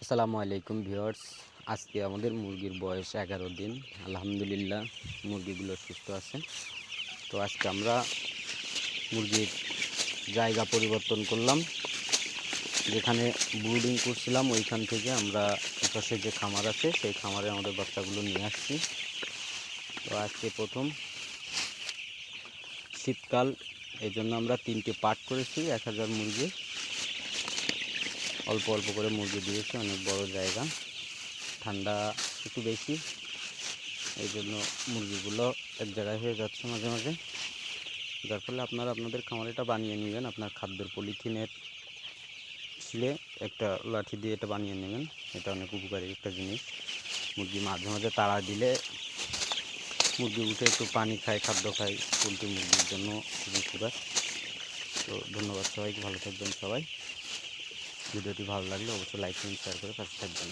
আসসালামু আলাইকুম ভিউয়ার্স। আজকে আমাদের মুরগির বয়স 11 দিন। আলহামদুলিল্লাহ মুরগিগুলো সুস্থ আছে। তো আজকে আমরা মুরগির জায়গা পরিবর্তন করলাম। যেখানে ব্রুডিং করছিলাম ওইখান থেকে আমরা পাশে যে খামার আছে সেই খামারে আমাদের বাচ্চাগুলো নিয়ে আসছি। তো আজকে প্রথম শীতকাল, এই জন্য আমরা 3টে পার্ট করেছি। 1000 মুরগি, অল্প অল্প করে মুরগি দিয়েছি, অনেক বড় জায়গা, ঠান্ডা একটু বেশি, এই জন্য মুরগিগুলো এক জায়গায় হয়ে যাচ্ছে মাঝে মাঝে। যার ফলে আপনারা আপনাদের খামারে এটা বানিয়ে নেবেন। আপনার খাদ্যের পলিথিনের ছিলে একটা লাঠি দিয়ে এটা বানিয়ে নেবেন। এটা অনেক উপকারী একটা জিনিস। মুরগি মাঝে মাঝে তাড়া দিলে মুরগি উঠে একটু পানি খায়, খাদ্য খায়, পোলট্রি মুরগির জন্য খুবই উপকার। তো ধন্যবাদ সবাইকে, ভালো থাকবেন সবাই। ভিডিওটি ভালো লাগলে অবশ্যই লাইক করুন, শেয়ার করে পাশে থাকবেন।